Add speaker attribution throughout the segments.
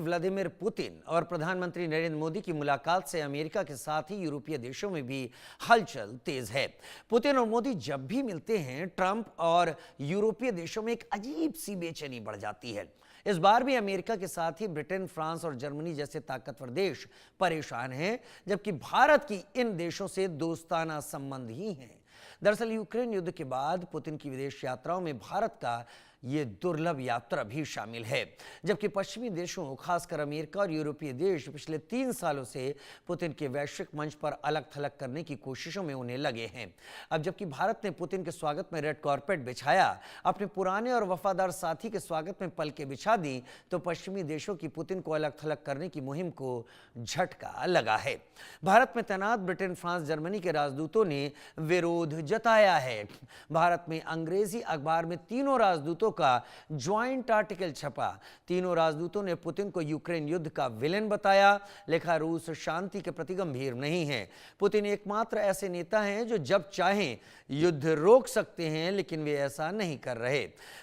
Speaker 1: Vladimir Putin और प्रधानमंत्री नरेंद्र मोदी की मुलाकात से अमेरिका के साथ ही यूरोपीय देशों में भी हलचल तेज है। पुतिन और मोदी जब भी मिलते हैं, ट्रंप और यूरोपीय देशों में एक अजीब सी बेचैनी बढ़ जाती है। इस बार भी अमेरिका के साथ ही ब्रिटेन, फ्रांस और जर्मनी जैसे ताकतवर देश परेशान हैं, जबकि भारत की इन देशों से दोस्ताना संबंध ही हैं। दरअसल यूक्रेन युद्ध के बाद पुतिन की विदेश यात्राओं में भारत का ये दुर्लभ यात्रा भी शामिल है, जबकि पश्चिमी देशों, खासकर अमेरिका और यूरोपीय देश पिछले 3 सालों से पुतिन के वैश्विक मंच पर अलग थलग करने की कोशिशों में उन्हें लगे हैं। अब जबकि भारत ने पुतिन के स्वागत में रेड कारपेट बिछाया, अपने पुराने और वफादार साथी के स्वागत में पलकें बिछा दी, तो पश्चिमी देशों की पुतिन को अलग थलग करने की मुहिम को झटका लगा है। भारत में तैनात ब्रिटेन, फ्रांस, जर्मनी के राजदूतों ने विरोध जताया है। भारत में अंग्रेजी अखबार में तीनों राजदूतों का ज्वाइंट आर्टिकल छपा। तीनों राजदूतों ने पुतिन को यूक्रेन युद्ध का विलेन बताया। लिखा, रूस शांति के प्रति गंभीर नहीं है। पुतिन एकमात्र ऐसे नेता हैं जो जब चाहें युद्ध रोक सकते हैं, लेकिन वे ऐसा नहीं कर रहे।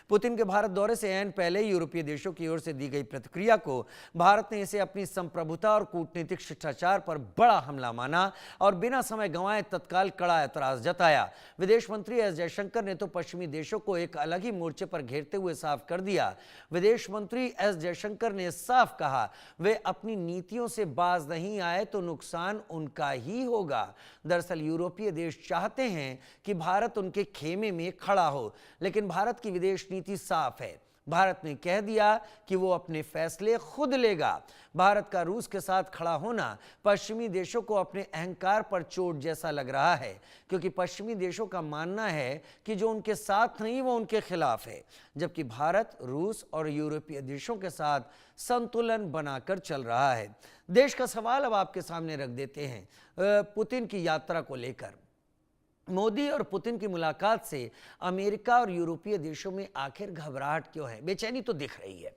Speaker 1: पुतिन के भारत दौरे से ऐन पहले यूरोपीय देशों की ओर से दी गई प्रतिक्रिया को भारत ने इसे अपनी संप्रभुता और कूटनीतिक शिष्टाचार पर बड़ा हमला माना और बिना समय गंवाए तत्काल कड़ा ऐतराज जताया। विदेश मंत्री एस जयशंकर ने तो पश्चिमी देशों को एक अलग ही मोर्चे पर घेरते हुए साफ कर दिया। विदेश मंत्री एस जयशंकर ने साफ कहा, वे अपनी नीतियों से बाज नहीं आए तो नुकसान उनका ही होगा। दरअसल यूरोपीय देश चाहते हैं कि भारत उनके खेमे में खड़ा हो, लेकिन भारत की विदेश नीति साफ है। भारत ने कह दिया कि वो अपने फैसले खुद लेगा। भारत का रूस के साथ खड़ा होना पश्चिमी देशों को अपने अहंकार पर चोट जैसा लग रहा है, क्योंकि पश्चिमी देशों का मानना है कि जो उनके साथ नहीं वो उनके खिलाफ है, जबकि भारत रूस और यूरोपीय देशों के साथ संतुलन बनाकर चल रहा है। देश का सवाल अब आपके सामने रख देते हैं पुतिन की यात्रा को लेकर। मोदी और पुतिन की मुलाकात से अमेरिका और यूरोपीय देशों में आखिर घबराहट क्यों है? बेचैनी तो दिख रही है।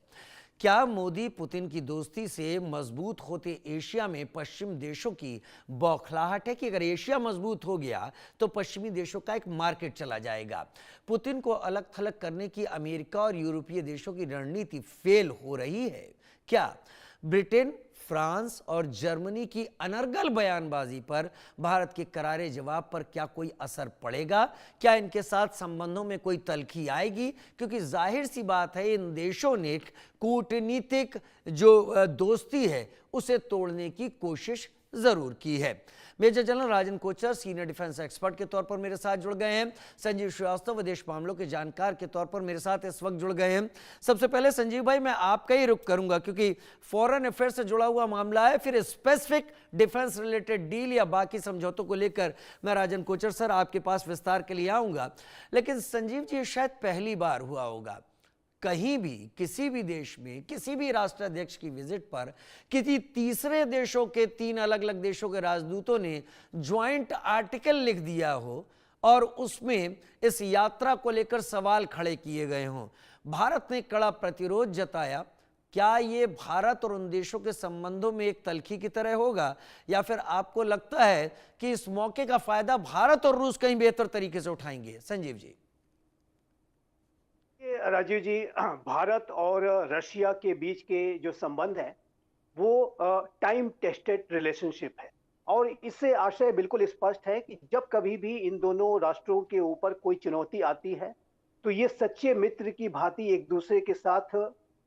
Speaker 1: क्या मोदी पुतिन की दोस्ती से मजबूत होते एशिया में पश्चिम देशों की बौखलाहट है कि अगर एशिया मजबूत हो गया तो पश्चिमी देशों का एक मार्केट चला जाएगा? पुतिन को अलग थलग करने की अमेरिका और यूरोपीय देशों की रणनीति फेल हो रही है क्या? ब्रिटेन, फ्रांस और जर्मनी की अनर्गल बयानबाजी पर भारत के करारे जवाब पर क्या कोई असर पड़ेगा? क्या इनके साथ संबंधों में कोई तल्खी आएगी? क्योंकि जाहिर सी बात है, इन देशों ने कूटनीतिक जो दोस्ती है उसे तोड़ने की कोशिश जरूर की है। मेजर जनरल राजन कोचर सीनियर डिफेंस एक्सपर्ट के तौर पर मेरे साथ जुड़ गए हैं। संजीव श्रीवास्तव विदेश मामलों के जानकार के तौर पर मेरे साथ इस वक्त जुड़ गए हैं। सबसे पहले संजीव भाई, मैं आपका ही रुख करूंगा क्योंकि फॉरेन अफेयर से जुड़ा हुआ मामला है, फिर स्पेसिफिक डिफेंस रिलेटेड डील या बाकी समझौतों को लेकर मैं राजन कोचर सर आपके पास विस्तार के लिए आऊंगा। लेकिन संजीव जी, शायद पहली बार हुआ होगा कहीं भी किसी भी देश में किसी भी राष्ट्राध्यक्ष की विजिट पर किसी तीसरे देशों के 3 अलग अलग देशों के राजदूतों ने ज्वाइंट आर्टिकल लिख दिया हो और उसमें इस यात्रा को लेकर सवाल खड़े किए गए हों। भारत ने कड़ा प्रतिरोध जताया। क्या ये भारत और उन देशों के संबंधों में एक तल्खी की तरह होगा, या फिर आपको लगता है कि इस मौके का फायदा भारत और रूस कहीं बेहतर तरीके से उठाएंगे? संजीव जी।
Speaker 2: राजीव जी, भारत और रशिया के बीच के जो संबंध है वो टाइम टेस्टेड रिलेशनशिप है और इससे आशय बिल्कुल स्पष्ट है कि जब कभी भी इन दोनों राष्ट्रों के ऊपर कोई चुनौती आती है तो ये सच्चे मित्र की भांति एक दूसरे के साथ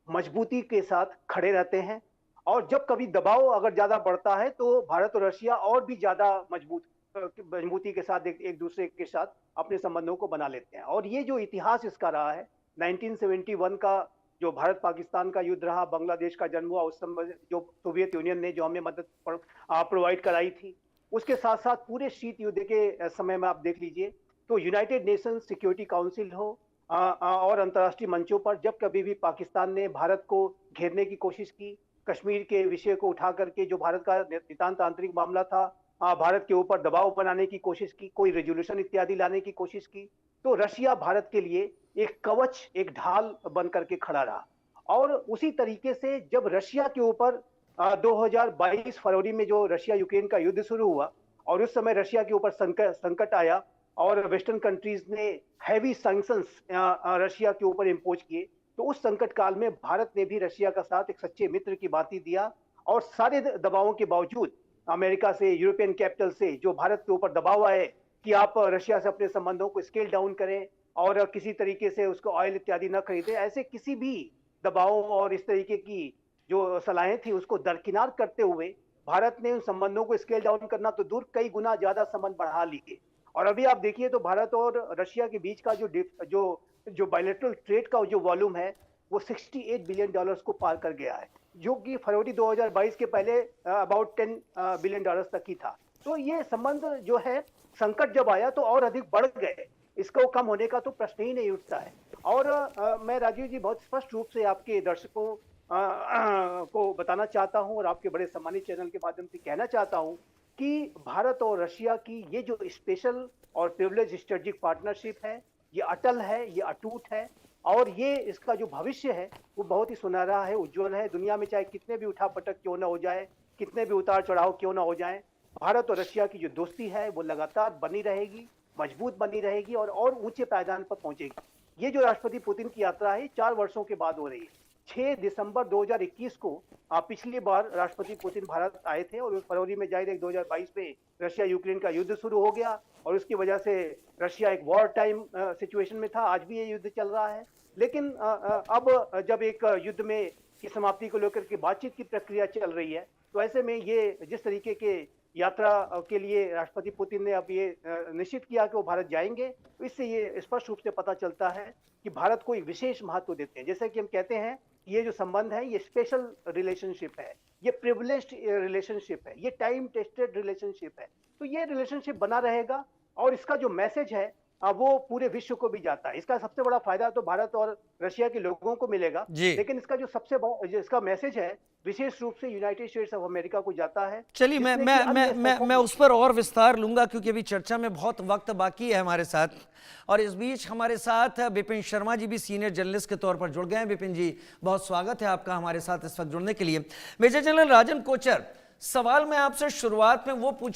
Speaker 2: मजबूती के साथ खड़े रहते हैं और जब कभी दबाव अगर ज्यादा बढ़ता है तो भारत और रशिया और भी ज्यादा मजबूती के साथ एक दूसरे के साथ अपने संबंधों को बना लेते हैं। और ये जो इतिहास इसका रहा है, 1971 का जो भारत पाकिस्तान का युद्ध रहा, बांग्लादेश का जन्म हुआ, उस समय जो सोवियत यूनियन ने जो हमें मदद प्रोवाइड कराई थी, उसके साथ साथ पूरे शीत युद्ध के समय में आप देख लीजिए तो यूनाइटेड नेशंस सिक्योरिटी काउंसिल हो और अंतर्राष्ट्रीय मंचों पर जब कभी भी पाकिस्तान ने भारत को घेरने की कोशिश की, कश्मीर के विषय को उठा करके जो भारत का नितांत आंतरिक मामला था, भारत के ऊपर दबाव बनाने की कोशिश की, कोई रेजोल्यूशन इत्यादि लाने की कोशिश की, तो रशिया भारत के लिए एक कवच, एक ढाल बन करके खड़ा रहा। और उसी तरीके से जब रशिया के ऊपर 2022 फरवरी में जो रशिया यूक्रेन का युद्ध शुरू हुआ और उस समय रशिया के ऊपर संकट आया और वेस्टर्न कंट्रीज ने हैवी सैंक्शंस रशिया के ऊपर इम्पोज किए, तो उस संकट काल में भारत ने भी रशिया का साथ एक सच्चे मित्र की भांति दिया और सारे दबावों के बावजूद अमेरिका से, यूरोपियन कैपिटल से जो भारत के ऊपर दबाव आए कि आप रशिया से अपने संबंधों को स्केल डाउन करें और किसी तरीके से उसको ऑयल इत्यादि न खरीदें, ऐसे किसी भी दबावों और इस तरीके की जो सलाहें थी उसको दरकिनार करते हुए भारत ने उन संबंधों को स्केल डाउन करना तो दूर, कई गुना ज्यादा संबंध बढ़ा लिए। और अभी आप देखिए तो भारत और रशिया के बीच का जो बायलैटरल ट्रेड का जो वॉल्यूम है वो 68 बिलियन डॉलर्स को पार कर गया है, जो कि फरवरी 2022 के पहले अबाउट 10 बिलियन डॉलर्स तक ही था। तो ये संबंध जो है संकट जब आया तो और अधिक बढ़ गए, इसको कम होने का तो प्रश्न ही नहीं उठता है। और मैं राजीव जी बहुत स्पष्ट रूप से आपके दर्शकों को बताना चाहता हूं और आपके बड़े सम्मानित चैनल के माध्यम से कहना चाहता हूं कि भारत और रशिया की ये जो स्पेशल और प्रिविलेज स्ट्रेटेजिक पार्टनरशिप है, ये अटल है, ये अटूट है और ये इसका जो भविष्य है वो बहुत ही सुनहरा है, उज्जवल है। दुनिया में चाहे कितने भी उठापटक क्यों ना हो जाए, कितने भी उतार चढ़ाव क्यों ना हो जाए, भारत और रशिया की जो दोस्ती है वो लगातार बनी रहेगी, मजबूत बनी रहेगी और ऊंचे पायदान पर पहुंचेगी। ये जो राष्ट्रपति पुतिन की यात्रा है 4 वर्षों के बाद हो रही है। 6 दिसंबर 2021 को पिछली बार राष्ट्रपति पुतिन भारत आए थे और फरवरी में जाहिर है 2022 में रशिया यूक्रेन का युद्ध शुरू हो गया और उसकी वजह से रशिया एक वॉर टाइम सिचुएशन में था। आज भी ये युद्ध चल रहा है, लेकिन अब जब एक युद्ध में की समाप्ति को लेकर के बातचीत की प्रक्रिया चल रही है, तो ऐसे में ये जिस तरीके के यात्रा के लिए राष्ट्रपति पुतिन ने अब ये निश्चित किया कि वो भारत जाएंगे, तो इससे ये स्पष्ट रूप से पता चलता है कि भारत को एक विशेष महत्व देते हैं। जैसे कि हम कहते हैं ये जो संबंध है ये स्पेशल रिलेशनशिप है, ये प्रिविलेज्ड रिलेशनशिप है, ये टाइम टेस्टेड रिलेशनशिप है। तो ये रिलेशनशिप बना रहेगा और इसका जो मैसेज है वो पूरे विश्व को भी जाता है। इसका सबसे बड़ा फायदा तो भारत और रशिया के लोगों को मिलेगा,
Speaker 1: जी
Speaker 2: लेकिन इसका जो सबसे बड़ा जो इसका मैसेज है विशेष रूप से यूनाइटेड स्टेट्स ऑफ अमेरिका को जाता है।
Speaker 1: चलिए, मैं उस पर और विस्तार लूंगा क्योंकि अभी चर्चा में बहुत वक्त बाकी है हमारे साथ। और इस बीच हमारे साथ विपिन शर्मा जी भी सीनियर जर्नलिस्ट के तौर पर जुड़ गए हैं। विपिन जी, बहुत स्वागत है आपका हमारे साथ इस वक्त जुड़ने के लिए। मेजर जनरल राजन कोचर, सवाल मैं आपसे शुरुआत में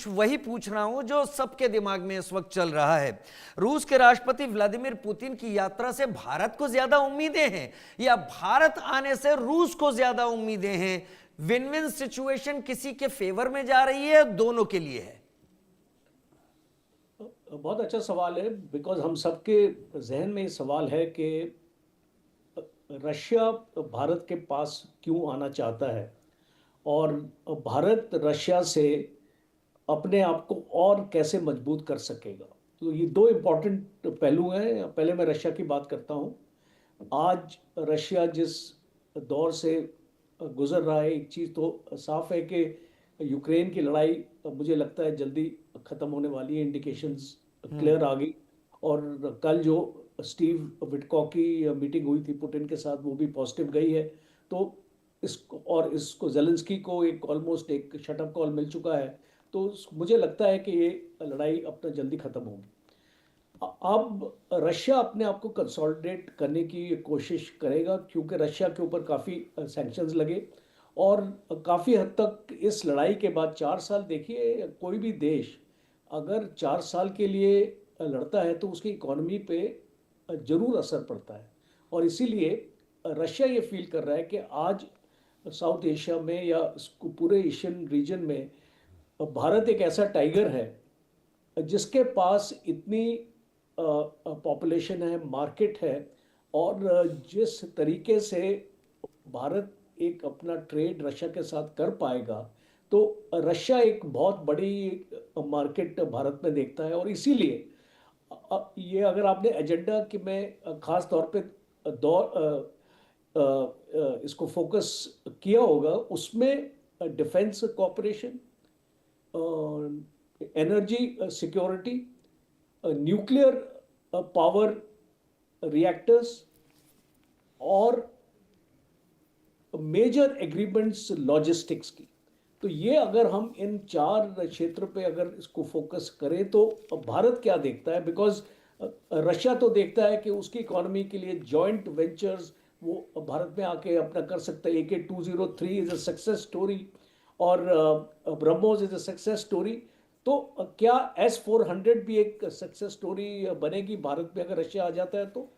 Speaker 1: वही पूछ रहा हूं जो सबके दिमाग में इस वक्त चल रहा है। रूस के राष्ट्रपति व्लादिमीर पुतिन की यात्रा से भारत को ज्यादा उम्मीदें हैं या भारत आने से रूस को ज्यादा उम्मीदें हैं? विन विन सिचुएशन किसी के फेवर में जा रही है, दोनों के लिए है?
Speaker 3: बहुत अच्छा सवाल है, बिकॉज हम सबके जहन में ये सवाल है कि रशिया भारत के पास क्यों आना चाहता है और भारत रशिया से अपने आप को और कैसे मजबूत कर सकेगा। तो ये दो इम्पॉर्टेंट पहलू हैं। पहले मैं रशिया की बात करता हूँ। आज रशिया जिस दौर से गुजर रहा है, एक चीज़ तो साफ है कि यूक्रेन की लड़ाई मुझे लगता है जल्दी ख़त्म होने वाली है। इंडिकेशंस क्लियर आ गई और कल जो स्टीव विटकॉक की मीटिंग हुई थी पुतिन के साथ, वो भी पॉजिटिव गई है। तो इसको ज़ेलेंस्की को एक ऑलमोस्ट एक शटअप कॉल मिल चुका है। तो मुझे लगता है कि ये लड़ाई अपना जल्दी ख़त्म होगी। अब रशिया अपने आप को कंसोलिडेट करने की कोशिश करेगा क्योंकि रशिया के ऊपर काफ़ी सैंक्शंस लगे और काफ़ी हद तक इस लड़ाई के बाद 4 साल, देखिए कोई भी देश अगर 4 साल के लिए लड़ता है तो उसकी इकॉनमी पे ज़रूर असर पड़ता है। और इसीलिए रशिया ये फील कर रहा है कि आज साउथ एशिया में या पूरे एशियन रीजन में भारत एक ऐसा टाइगर है जिसके पास इतनी पॉपुलेशन है, मार्केट है और जिस तरीके से भारत एक अपना ट्रेड रशिया के साथ कर पाएगा तो रशिया एक बहुत बड़ी मार्केट भारत में देखता है। और इसीलिए ये अगर आपने एजेंडा कि मैं ख़ास तौर पे इसको फोकस किया होगा, उसमें defence cooperation, energy security, nuclear power reactors और मेजर एग्रीमेंट्स लॉजिस्टिक्स की। तो ये अगर हम इन 4 क्षेत्र पे अगर इसको फोकस करें तो भारत क्या देखता है, बिकॉज रशिया तो देखता है कि उसकी इकोनॉमी के लिए जॉइंट वेंचर्स वो भारत में आके अपना कर सकता है। AK-203 is a success story और BrahMos is a success story. तो क्या S-400 भी एक सक्सेस स्टोरी बनेगी भारत में अगर रशिया आ जाता है? तो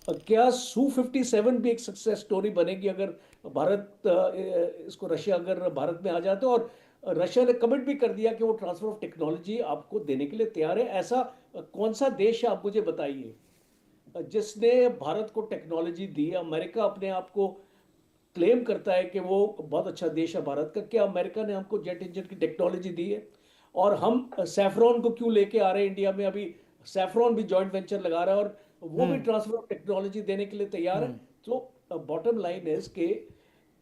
Speaker 3: क्या Su-57 भी एक सक्सेस स्टोरी बनेगी अगर भारत इसको रशिया अगर भारत में आ जाते, और रशिया ने कमिट भी कर दिया कि वो ट्रांसफर ऑफ टेक्नोलॉजी आपको देने के लिए तैयार है। ऐसा कौन सा देश है आप मुझे बताइए जिसने भारत को टेक्नोलॉजी दी? अमेरिका अपने आप को क्लेम करता है कि वो बहुत अच्छा देश है भारत का। क्या अमेरिका ने हमको जेट इंजन की टेक्नोलॉजी दी है? और हम सैफरॉन को क्यों लेके आ रहे हैं इंडिया में? अभी सैफरॉन भी जॉइंट वेंचर लगा रहा है और वो भी ट्रांसफर ऑफ टेक्नोलॉजी देने के लिए तैयार है। तो बॉटम लाइन है कि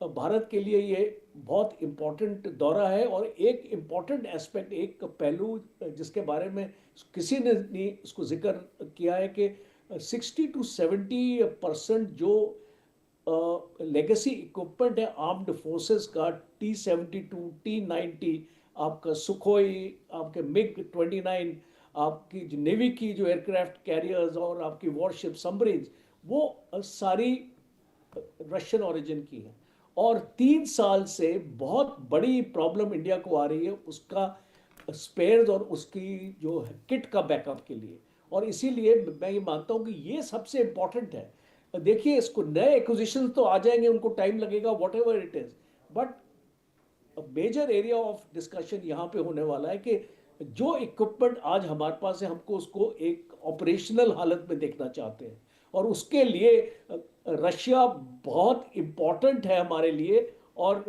Speaker 3: भारत के लिए ये बहुत इम्पोर्टेंट दौरा है। और एक इम्पोर्टेंट एस्पेक्ट, एक पहलू जिसके बारे में किसी ने नहीं उसको जिक्र किया है कि 60 to 70% जो लेगेसी इक्विपमेंट है आर्म्ड फोर्सेस का, T-72, T-90, आपका सुखोई, आपके MiG-29, आपकी जो नेवी की जो एयरक्राफ्ट कैरियर्स और आपकी वॉरशिप सबमरीन्स, वो सारी रशियन ओरिजिन की है। और 3 साल से बहुत बड़ी प्रॉब्लम इंडिया को आ रही है उसका स्पेयर्स और उसकी जो किट का बैकअप के लिए। और इसीलिए मैं ये मानता हूँ कि ये सबसे इम्पोर्टेंट है। देखिए, इसको नए एक्विजिशन तो आ जाएंगे, उनको टाइम लगेगा, whatever it is, but major area of discussion यहाँ पे होने वाला है कि जो इक्विपमेंट आज हमारे पास है हमको उसको एक ऑपरेशनल हालत में देखना चाहते हैं। और उसके लिए रशिया बहुत इम्पोर्टेंट है हमारे लिए। और